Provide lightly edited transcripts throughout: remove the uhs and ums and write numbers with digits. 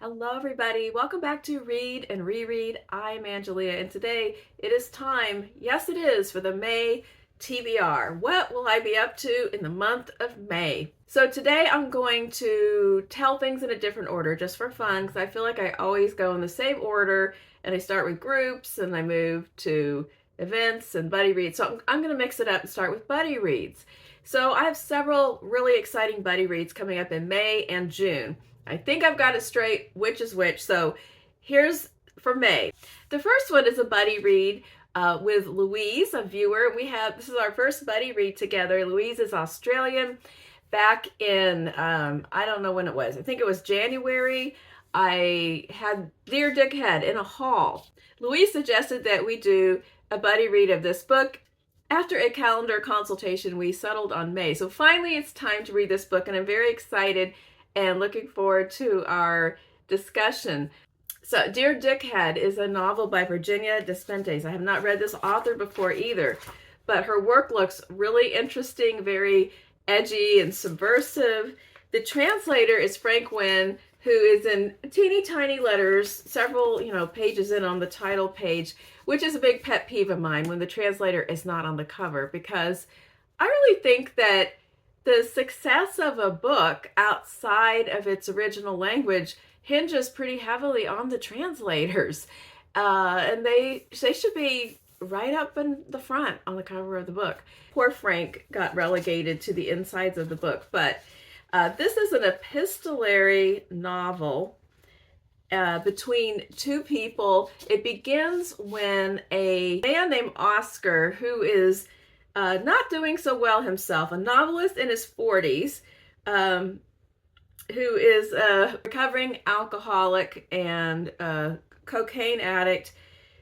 Hello everybody, welcome back to Read and Reread. I'm Angelia and today it is time, yes it is, for the May TBR. What will I be up to in the month of May? So today I'm going to tell things in a different order just for fun because I feel like I always go in the same order and I start with groups and I move to events and buddy reads. So I'm going to mix it up and start with buddy reads. So I have several really exciting buddy reads coming up in May and June. I think I've got it straight which is which. So here's for May. The first one is a buddy read with Louise, a viewer. This is our first buddy read together. Louise is Australian. Back in, I don't know when it was. I think it was January. I had Dear Dickhead in a haul. Louise suggested that we do a buddy read of this book. After a calendar consultation, we settled on May. So finally it's time to read this book and I'm very excited and looking forward to our discussion. So Dear Dickhead is a novel by Virginia Despentes. I have not read this author before either, but her work looks really interesting, very edgy and subversive. The translator is Wynne, who is in teeny tiny letters, several, pages in on the title page, which is a big pet peeve of mine when the translator is not on the cover, because I really think that the success of a book outside of its original language hinges pretty heavily on the translators. And they should be right up in the front on the cover of the book. Poor Frank got relegated to the insides of the book, but this is an epistolary novel between two people. It begins when a man named Oscar, who is not doing so well himself, a novelist in his 40s, who is a recovering alcoholic and cocaine addict,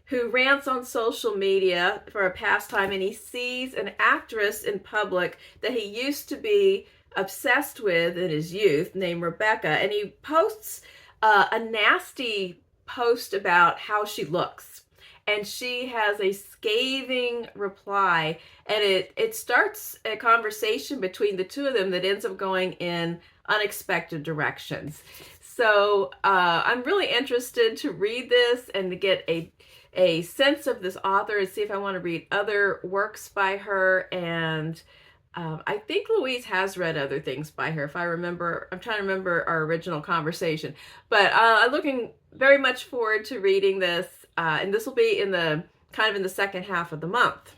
who rants on social media for a pastime, and he sees an actress in public that he used to be obsessed with in his youth named Rebecca, and he posts a nasty post about how she looks. And she has a scathing reply, and it starts a conversation between the two of them that ends up going in unexpected directions. So I'm really interested to read this and to get a sense of this author and see if I want to read other works by her. And I think Louise has read other things by her, if I remember. I'm trying to remember our original conversation. But I'm looking very much forward to reading this. And this will be in the second half of the month.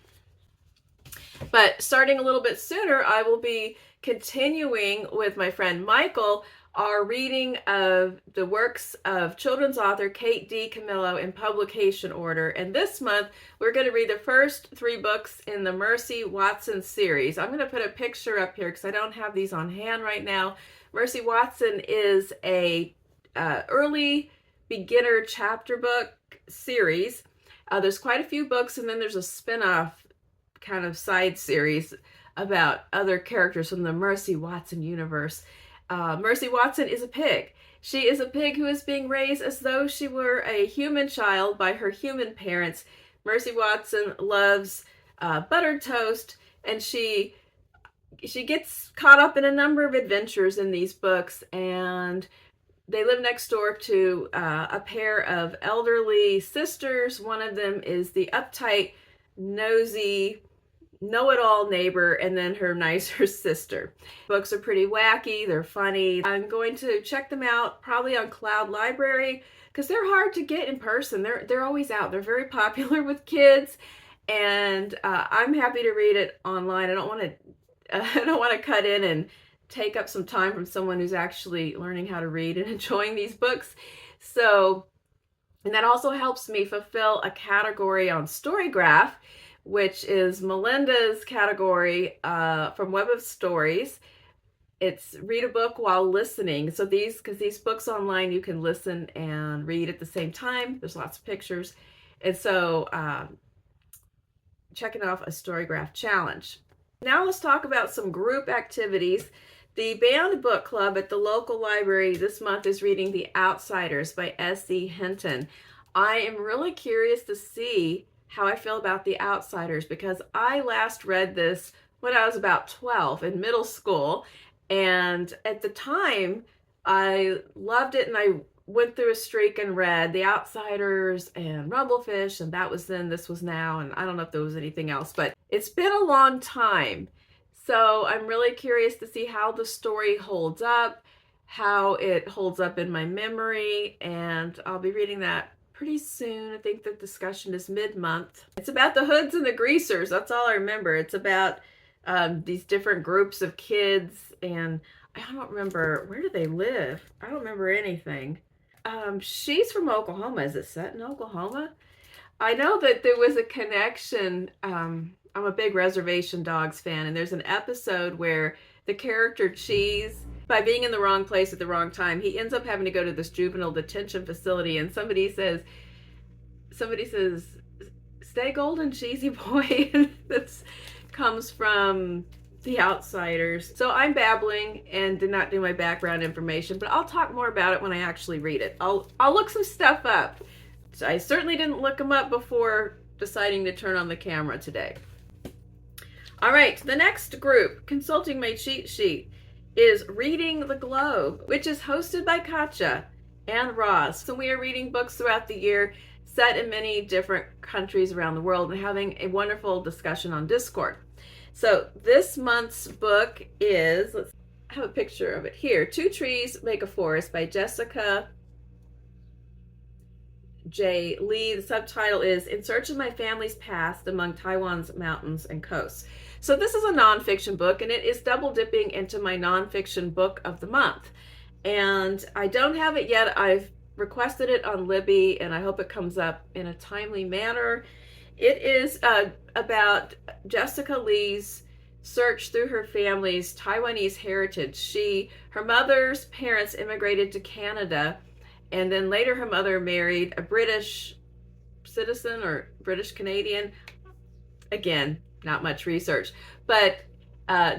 But starting a little bit sooner, I will be continuing with my friend Michael our reading of the works of children's author Kate DiCamillo in publication order. And this month, we're going to read the first 3 books in the Mercy Watson series. I'm going to put a picture up here because I don't have these on hand right now. Mercy Watson is a early beginner chapter book series. There's quite a few books, and then there's a spin-off kind of side series about other characters from the Mercy Watson universe. Mercy Watson is a pig. She is a pig who is being raised as though she were a human child by her human parents. Mercy Watson loves buttered toast, and she gets caught up in a number of adventures in these books, and they live next door to a pair of elderly sisters. One of them is the uptight, nosy, know-it-all neighbor, and then her nicer sister. Books are pretty wacky. They're funny. I'm going to check them out probably on Cloud Library because they're hard to get in person. They're always out. They're very popular with kids, and I'm happy to read it online. I don't want to cut in and take up some time from someone who's actually learning how to read and enjoying these books. So, and that also helps me fulfill a category on Storygraph, which is Melinda's category from Web of Stories. It's read a book while listening. So because these books online, you can listen and read at the same time. There's lots of pictures. And so checking off a Storygraph challenge. Now let's talk about some group activities. The band book club at the local library this month is reading The Outsiders by S.E. Hinton. I am really curious to see how I feel about The Outsiders because I last read this when I was about 12 in middle school, and at the time I loved it and I went through a streak and read The Outsiders and Rumblefish, and that was then, this was now, and I don't know if there was anything else, but it's been a long time. So I'm really curious to see how the story holds up, how it holds up in my memory, and I'll be reading that pretty soon. I think the discussion is mid-month. It's about the hoods and the greasers. That's all I remember. It's about these different groups of kids, and I don't remember, where do they live? I don't remember anything. She's from Oklahoma. Is it set in Oklahoma? I know that there was a connection. I'm a big Reservation Dogs fan, and there's an episode where the character Cheese, by being in the wrong place at the wrong time, he ends up having to go to this juvenile detention facility, and somebody says, stay golden, cheesy boy. This comes from The Outsiders. So I'm babbling and did not do my background information, but I'll talk more about it when I actually read it. I'll look some stuff up. So I certainly didn't look them up before deciding to turn on the camera today. All right, the next group, consulting my cheat sheet, is Reading the Globe, which is hosted by Katja and Ross. So we are reading books throughout the year set in many different countries around the world and having a wonderful discussion on Discord. So this month's book is, let's have a picture of it here, Two Trees Make a Forest by Jessica J. Lee. The subtitle is In Search of My Family's Past Among Taiwan's Mountains and Coasts. So this is a nonfiction book, and it is double dipping into my nonfiction book of the month. And I don't have it yet. I've requested it on Libby, and I hope it comes up in a timely manner. It is about Jessica Lee's search through her family's Taiwanese heritage. Her mother's parents immigrated to Canada, and then later her mother married a British citizen or British Canadian. Again, not much research, but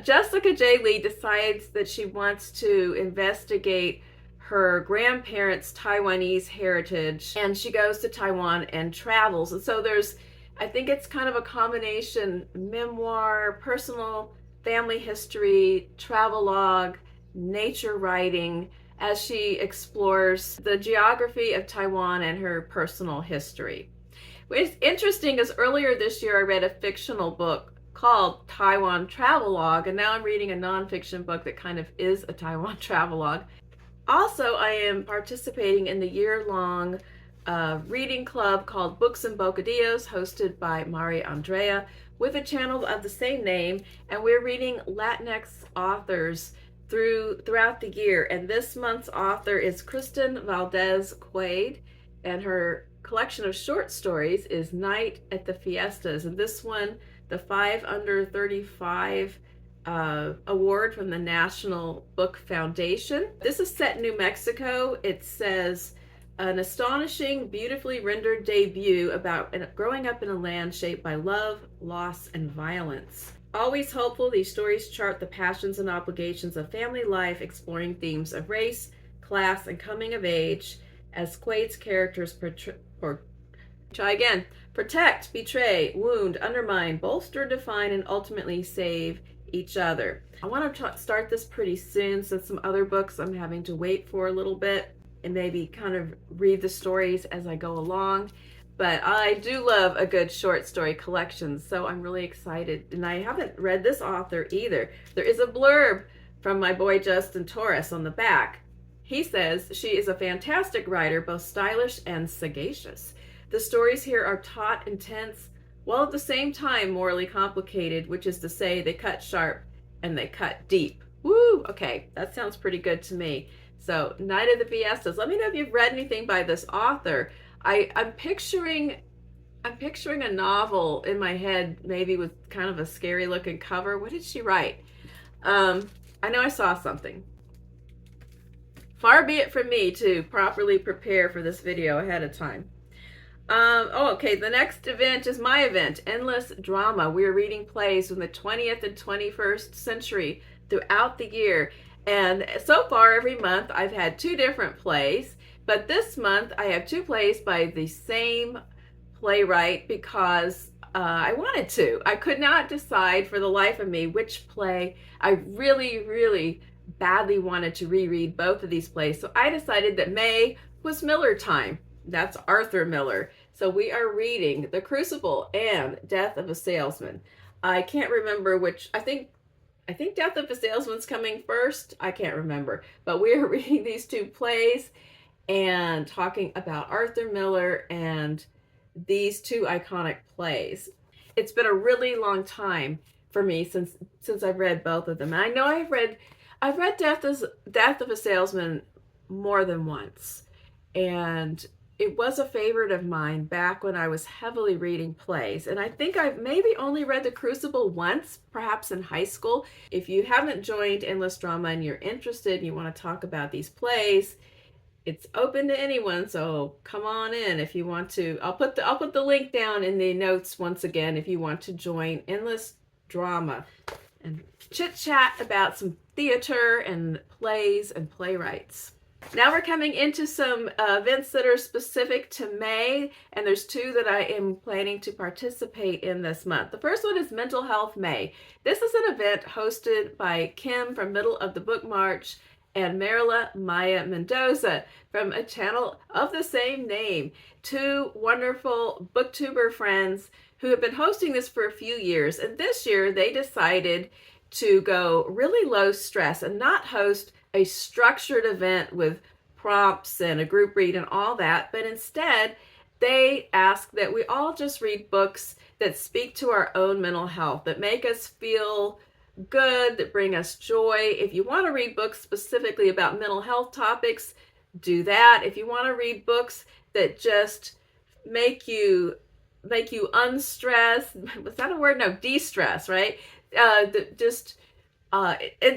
Jessica J. Lee decides that she wants to investigate her grandparents' Taiwanese heritage, and she goes to Taiwan and travels. And so there's, I think it's kind of a combination memoir, personal family history, travelogue, nature writing, as she explores the geography of Taiwan and her personal history. What's interesting is earlier this year I read a fictional book called Taiwan Travelogue, and now I'm reading a nonfiction book that kind of is a Taiwan travelogue. Also, I am participating in the year-long reading club called Books and Bocadillos, hosted by Mariaandrea, with a channel of the same name, and we're reading Latinx authors throughout the year. And this month's author is Kirstin Valdez Quade, and her collection of short stories is Night at the Fiestas, and this one, the 5 Under 35 award from the National Book Foundation. This is set in New Mexico. It says, an astonishing, beautifully rendered debut about growing up in a land shaped by love, loss, and violence. Always hopeful, these stories chart the passions and obligations of family life, exploring themes of race, class, and coming of age, as Quade's characters protect, betray, wound, undermine, bolster, define, and ultimately save each other. I want to start this pretty soon, since some other books I'm having to wait for a little bit and maybe kind of read the stories as I go along. But I do love a good short story collection, so I'm really excited. And I haven't read this author either. There is a blurb from my boy Justin Torres on the back. He says she is a fantastic writer, both stylish and sagacious. The stories here are taut, intense, while at the same time morally complicated, which is to say they cut sharp and they cut deep. Woo! Okay, that sounds pretty good to me. So, Night of the Fiestas. Let me know if you've read anything by this author. I'm picturing a novel in my head, maybe with kind of a scary looking cover. What did she write? I know I saw something. Far be it from me to properly prepare for this video ahead of time. Okay, the next event is my event, Endless Drama. We're reading plays from the 20th and 21st century throughout the year. And so far, every month, I've had 2 different plays. But this month, I have 2 plays by the same playwright because I wanted to. I could not decide for the life of me which play. I really, really badly wanted to reread both of these plays. So I decided that May was Miller time. That's Arthur Miller. So we are reading The Crucible and Death of a Salesman. I can't remember which. I think Death of a Salesman's coming first. I can't remember. But we are reading these two plays and talking about Arthur Miller and these two iconic plays. It's been a really long time for me since I've read both of them. And I know I've read Death of a Salesman more than once. And it was a favorite of mine back when I was heavily reading plays. And I think I've maybe only read The Crucible once, perhaps in high school. If you haven't joined Endless Drama and you're interested and you want to talk about these plays, it's open to anyone, so come on in if you want to. I'll put the link down in the notes once again if you want to join Endless Drama and chit chat about some theater and plays and playwrights. Now we're coming into some events that are specific to May, and there's two that I am planning to participate in this month. The first one is Mental Health May. This is an event hosted by Kim from Middle of the Book March and Marilla Maya Mendoza from a channel of the same name. Two wonderful booktuber friends who have been hosting this for a few years. And this year they decided to go really low stress and not host a structured event with prompts and a group read and all that, but instead they ask that we all just read books that speak to our own mental health, that make us feel good, that bring us joy. If you want to read books specifically about mental health topics, do that. If you want to read books that just make you unstressed, was that a word? No, de-stress, right? And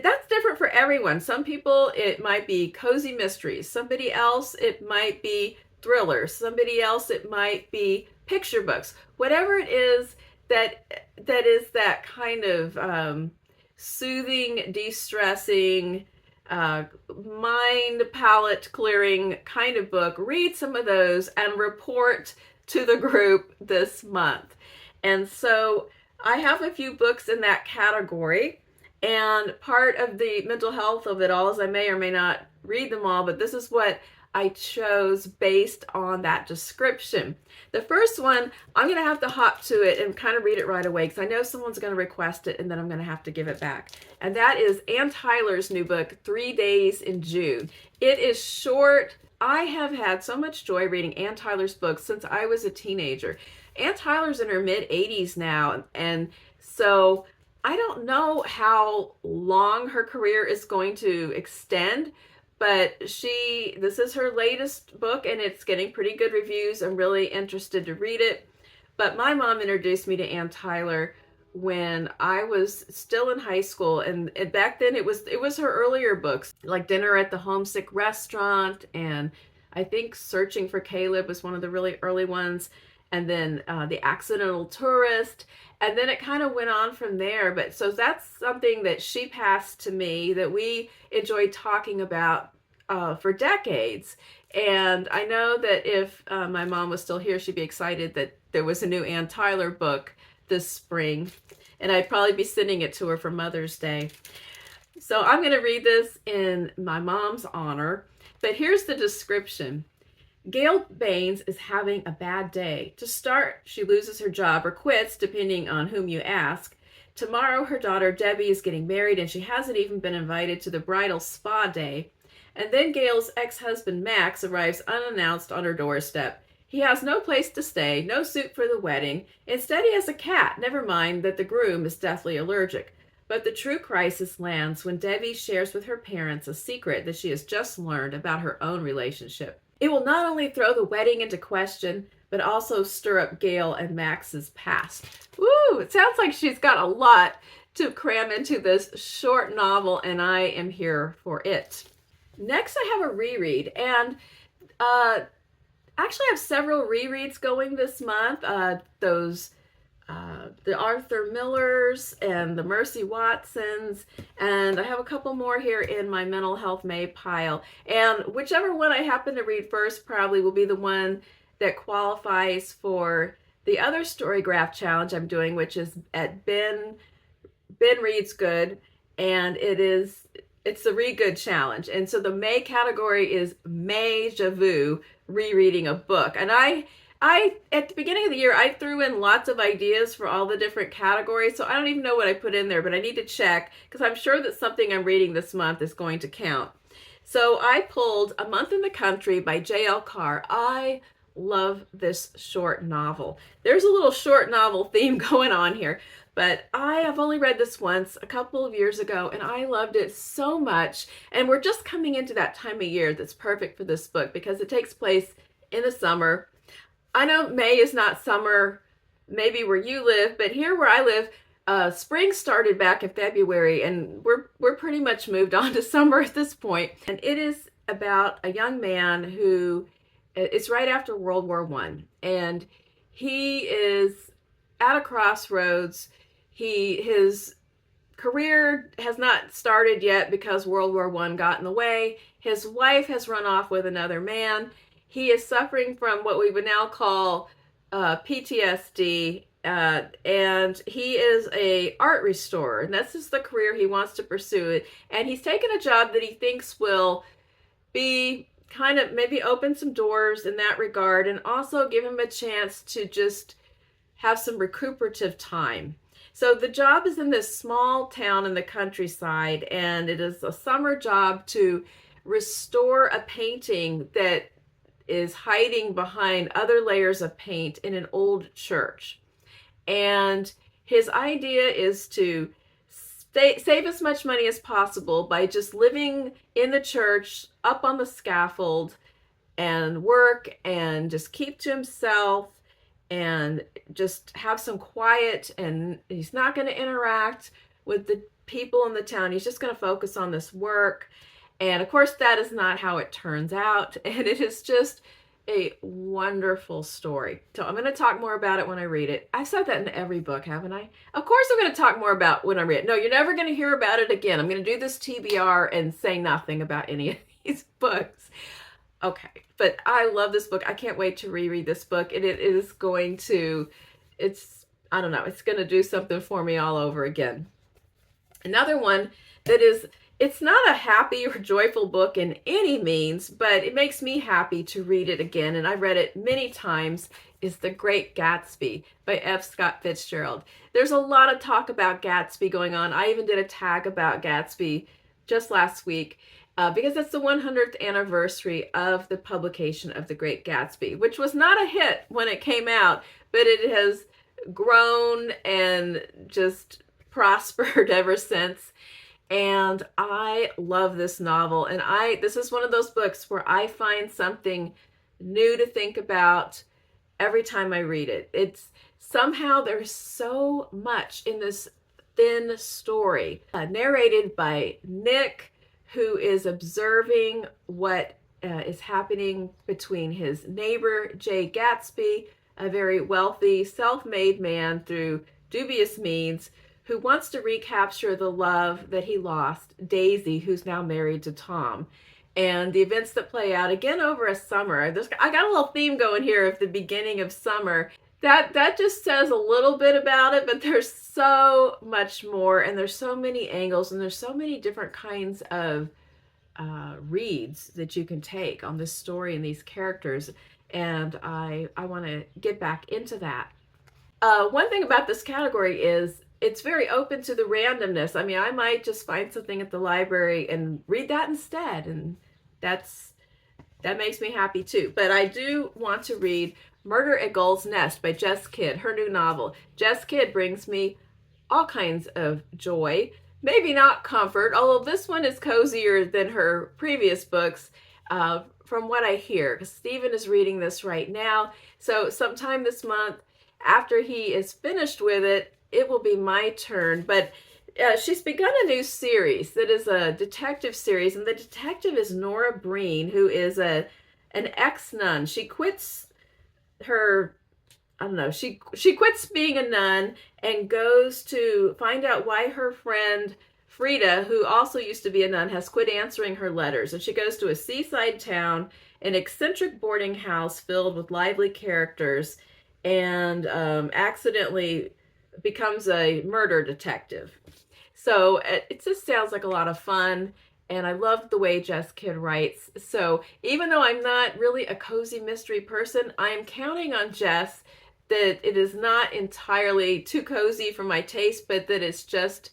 that's different for everyone. Some people, it might be cozy mysteries. Somebody else, it might be thrillers. Somebody else, it might be picture books. Whatever it is that is that kind of soothing, de-stressing, mind palette clearing kind of book, read some of those and report to the group this month. And so I have a few books in that category, and part of the mental health of it all is I may or may not read them all, but this is what I chose based on that description. The first one, I'm going to have to hop to it and kind of read it right away because I know someone's going to request it and then I'm going to have to give it back. And that is Ann Tyler's new book, 3 Days in June. It is short. I have had so much joy reading Ann Tyler's books since I was a teenager. Ann Tyler's in her mid-80s now, and so I don't know how long her career is going to extend, but this is her latest book and it's getting pretty good reviews. I'm really interested to read it. But my mom introduced me to Ann Tyler when I was still in high school, and back then it was her earlier books, like Dinner at the Homesick Restaurant, and I think Searching for Caleb was one of the really early ones, and then The Accidental Tourist, and then it kind of went on from there. But so that's something that she passed to me that we enjoyed talking about for decades. And I know that if my mom was still here, she'd be excited that there was a new Ann Tyler book this spring, and I'd probably be sending it to her for Mother's Day. So I'm going to read this in my mom's honor, but here's the description. Gail Baines is having a bad day. To start, she loses her job or quits, depending on whom you ask. Tomorrow, her daughter Debbie is getting married, and she hasn't even been invited to the bridal spa day. And then Gail's ex-husband Max arrives unannounced on her doorstep. He has no place to stay, no suit for the wedding. Instead, he has a cat, never mind that the groom is deathly allergic. But the true crisis lands when Debbie shares with her parents a secret that she has just learned about her own relationship. It will not only throw the wedding into question, but also stir up Gail and Max's past. Woo! It sounds like she's got a lot to cram into this short novel, and I am here for it. Next, I have a reread, and actually I have several rereads going this month. The Arthur Millers and the Mercy Watsons, and I have a couple more here in my Mental Health May pile. And whichever one I happen to read first probably will be the one that qualifies for the other Storygraph challenge I'm doing, which is at Ben Reads Good, and it is it's the Read Good Challenge. And so the May category is May-ja vu, rereading a book. And I at the beginning of the year, I threw in lots of ideas for all the different categories. So I don't even know what I put in there, but I need to check because I'm sure that something I'm reading this month is going to count. So I pulled A Month in the Country by J.L. Carr. I love this short novel. There's a little short novel theme going on here, but I have only read this once a couple of years ago, and I loved it so much. And we're just coming into that time of year that's perfect for this book because it takes place in the summer. I know May is not summer, maybe where you live, but here where I live, spring started back in February, and we're pretty much moved on to summer at this point. And it is about a young man who, it's right after World War I, and he is at a crossroads. His career has not started yet because World War I got in the way. His wife has run off with another man. He is suffering from what we would now call PTSD, and he is a art restorer, and this is the career he wants to pursue. And he's taken a job that he thinks will be kind of maybe open some doors in that regard, and also give him a chance to just have some recuperative time. So the job is in this small town in the countryside, and it is a summer job to restore a painting that is hiding behind other layers of paint in an old church. And his idea is to save as much money as possible by just living in the church up on the scaffold and work and just keep to himself and just have some quiet, and he's not going to interact with the people in the town. He's just going to focus on this work. And of course, that is not how it turns out. And it is just a wonderful story. So I'm going to talk more about it when I read it. I've said that in every book, haven't I? Of course, I'm going to talk more about when I read it. No, you're never going to hear about it again. I'm going to do this TBR and say nothing about any of these books. Okay, but I love this book. I can't wait to reread this book. And it is going to, I don't know, it's going to do something for me all over again. Another one that is, it's not a happy or joyful book in any means, but it makes me happy to read it again, and I've read it many times, is The Great Gatsby by F. Scott Fitzgerald. There's a lot of talk about Gatsby going on. I even did a tag about Gatsby just last week because it's the 100th anniversary of the publication of The Great Gatsby, which was not a hit when it came out, but it has grown and just prospered ever since. And I love this novel, and this is one of those books where I find something new to think about every time I read it. It's somehow there's so much in this thin story, narrated by Nick, who is observing what is happening between his neighbor, Jay Gatsby, a very wealthy, self-made man through dubious means, who wants to recapture the love that he lost, Daisy, who's now married to Tom, and the events that play out again over a summer. I got a little theme going here of the beginning of summer. That just says a little bit about it, but there's so much more, and there's so many angles, and there's so many different kinds of reads that you can take on this story and these characters, and I want to get back into that. One thing about this category is it's very open to the randomness. I mean, I might just find something at the library and read that instead, and that makes me happy too. But I do want to read Murder at Gull's Nest by Jess Kidd, her new novel. Jess Kidd brings me all kinds of joy, maybe not comfort, although this one is cozier than her previous books, from what I hear, because Stephen is reading this right now. So sometime this month, after he is finished with it, it will be my turn. But she's begun a new series that is a detective series, and the detective is Nora Breen, who is an ex-nun. She quits her, I don't know, she quits being a nun and goes to find out why her friend Frida, who also used to be a nun, has quit answering her letters. And she goes to a seaside town, an eccentric boarding house filled with lively characters, and accidentally becomes a murder detective. So it just sounds like a lot of fun, and I love the way Jess Kidd writes. So even though I'm not really a cozy mystery person, I'm counting on Jess that it is not entirely too cozy for my taste, but that it's just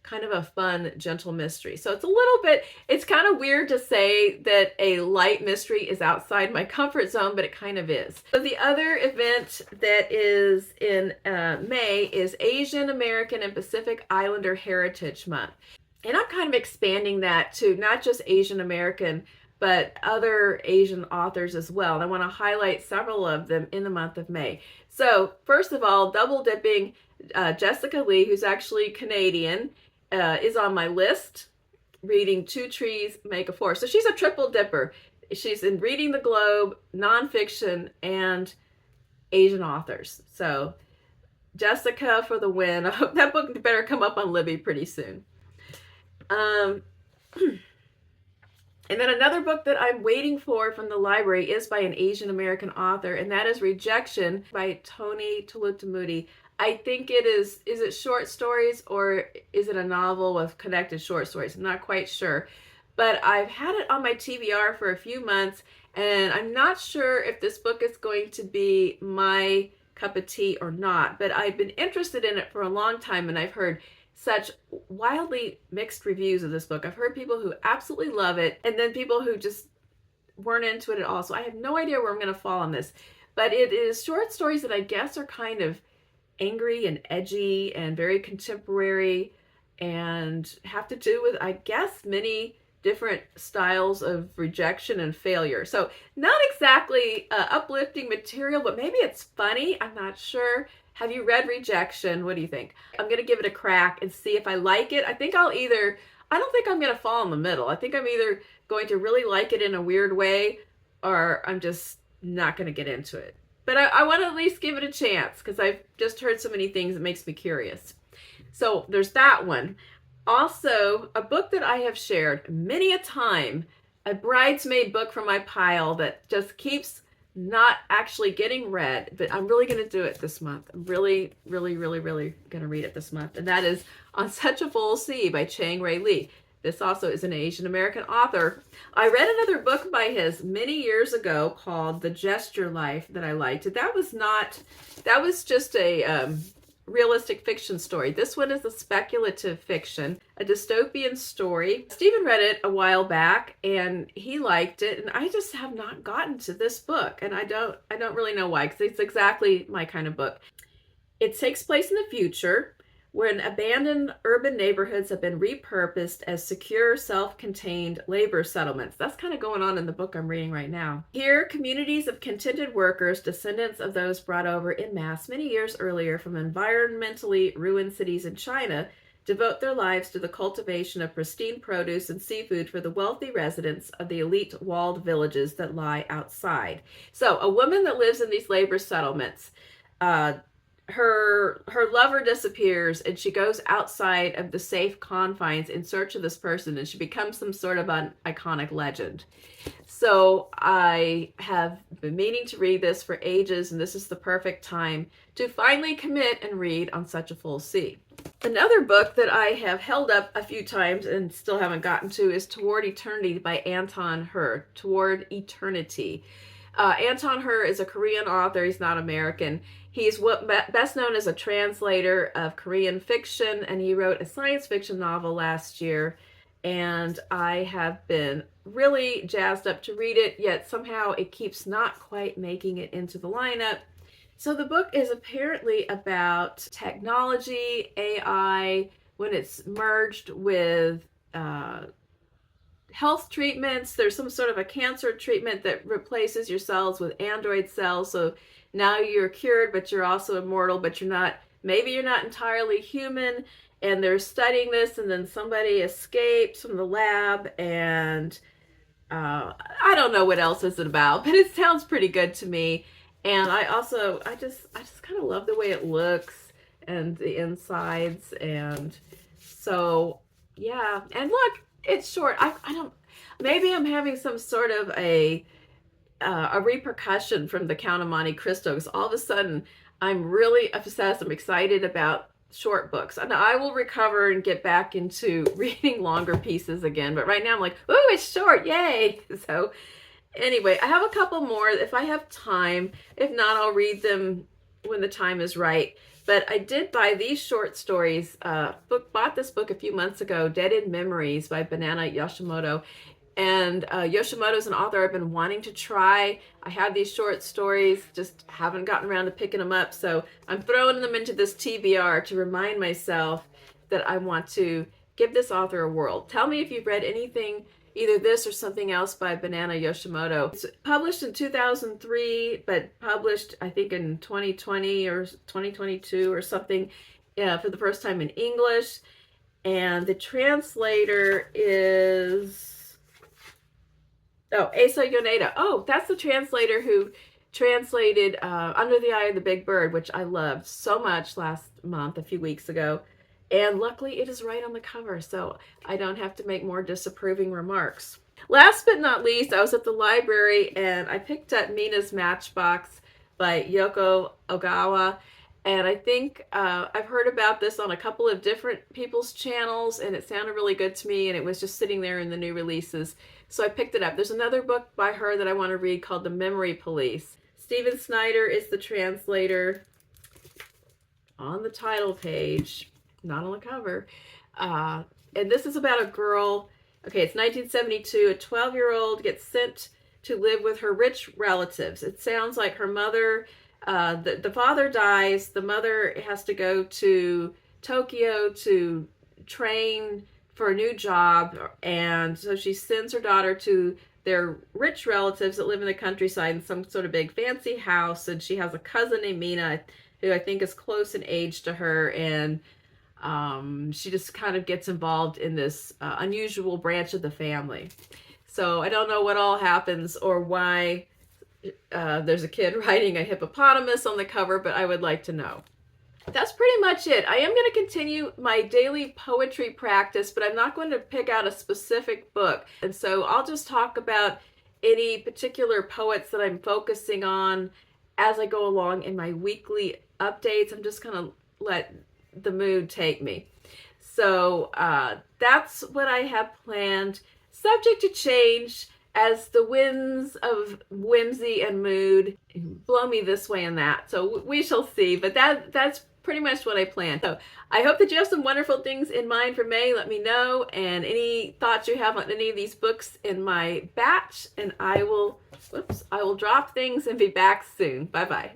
kind of a fun, gentle mystery. So it's a little bit, it's kind of weird to say that a light mystery is outside my comfort zone, but it kind of is. So the other event that is in May is Asian American and Pacific Islander Heritage Month. And I'm kind of expanding that to not just Asian American, but other Asian authors as well. And I want to highlight several of them in the month of May. So first of all, double dipping, Jessica Lee, who's actually Canadian, is on my list, reading Two Trees Make a Forest. So she's a triple dipper. She's in Reading the Globe, nonfiction, and Asian authors. So Jessica for the win. I hope that book better come up on Libby pretty soon. And then another book that I'm waiting for from the library is by an Asian American author, and that is Rejection by Toni Tulathimutte. I think it is it short stories or is it a novel with connected short stories? I'm not quite sure. But I've had it on my TBR for a few months, and I'm not sure if this book is going to be my cup of tea or not. But I've been interested in it for a long time, and I've heard such wildly mixed reviews of this book. I've heard people who absolutely love it, and then people who just weren't into it at all. So I have no idea where I'm going to fall on this. But it is short stories that I guess are kind of angry and edgy and very contemporary and have to do with, I guess, many different styles of rejection and failure. So not exactly uplifting material, but maybe it's funny. I'm not sure. Have you read Rejection? What do you think? I'm going to give it a crack and see if I like it. I think I don't think I'm going to fall in the middle. I think I'm either going to really like it in a weird way, or I'm just not going to get into it. But I want to at least give it a chance because I've just heard so many things that makes me curious. So there's that one. Also, a book that I have shared many a time, a bridesmaid book from my pile that just keeps not actually getting read, but I'm really going to do it this month. I'm really, really, really, really going to read it this month. And that is On Such a Full Sea by Chang-Rae Lee. This also is an Asian American author. I read another book by his many years ago called The Gesture Life that I liked. That was just a realistic fiction story. This one is a speculative fiction, a dystopian story. Stephen read it a while back and he liked it, and I just have not gotten to this book, and I don't really know why, because it's exactly my kind of book. It takes place in the future, when abandoned urban neighborhoods have been repurposed as secure, self-contained labor settlements. That's kind of going on in the book I'm reading right now. Here, communities of contented workers, descendants of those brought over en masse many years earlier from environmentally ruined cities in China, devote their lives to the cultivation of pristine produce and seafood for the wealthy residents of the elite walled villages that lie outside. So, a woman that lives in these labor settlements, her lover disappears and she goes outside of the safe confines in search of this person, and she becomes some sort of an iconic legend. So I have been meaning to read this for ages, and this is the perfect time to finally commit and read On Such a Full Sea. Another book that I have held up a few times and still haven't gotten to is Toward Eternity by Anton Her. Toward Eternity. Anton Her is a Korean author. He's not American. He's best known as a translator of Korean fiction, and he wrote a science fiction novel last year, and I have been really jazzed up to read it, yet somehow it keeps not quite making it into the lineup. So the book is apparently about technology, AI, when it's merged with health treatments. There's some sort of a cancer treatment that replaces your cells with android cells, so now you're cured, but you're also immortal, but maybe you're not entirely human, and they're studying this, and then somebody escapes from the lab, and I don't know what else is it about, but it sounds pretty good to me. And I just kind of love the way it looks and the insides, and so yeah. And look, it's short. Maybe I'm having some sort of a repercussion from the Count of Monte Cristo, because all of a sudden I'm really obsessed. I'm excited about short books. And I will recover and get back into reading longer pieces again. But right now I'm like, ooh, it's short, yay! So anyway, I have a couple more if I have time. If not, I'll read them when the time is right. But I did buy these short stories. Bought this book a few months ago, Dead in Memories by Banana Yoshimoto. And Yoshimoto's an author I've been wanting to try. I have these short stories, just haven't gotten around to picking them up. So I'm throwing them into this TBR to remind myself that I want to give this author a whirl. Tell me if you've read anything, either this or something else by Banana Yoshimoto. It's published in 2003, but published, I think, in 2020 or 2022 or something for the first time in English. And the translator is... Asa Yoneda. Oh, that's the translator who translated Under the Eye of the Big Bird, which I loved so much last month, a few weeks ago. And luckily it is right on the cover, so I don't have to make more disapproving remarks. Last but not least, I was at the library and I picked up Mina's Matchbox by Yoko Ogawa. And I think I've heard about this on a couple of different people's channels, and it sounded really good to me, and it was just sitting there in the new releases. So I picked it up. There's another book by her that I want to read called The Memory Police. Stephen Snyder is the translator on the title page, not on the cover. And this is about a girl. Okay, it's 1972. A 12-year-old gets sent to live with her rich relatives. It sounds like her mother... the father dies, the mother has to go to Tokyo to train for a new job, and so she sends her daughter to their rich relatives that live in the countryside in some sort of big fancy house, and she has a cousin named Mina who I think is close in age to her, and she just kind of gets involved in this unusual branch of the family. So I don't know what all happens or why there's a kid riding a hippopotamus on the cover, but I would like to know. That's pretty much it. I am going to continue my daily poetry practice, but I'm not going to pick out a specific book. And so I'll just talk about any particular poets that I'm focusing on as I go along in my weekly updates. I'm just going to let the mood take me. So that's what I have planned, subject to change as the winds of whimsy and mood blow me this way and that. So we shall see, but that's pretty much what I planned. So I hope that you have some wonderful things in mind for May. Let me know, and any thoughts you have on any of these books in my batch, and I will drop things and be back soon. Bye-bye.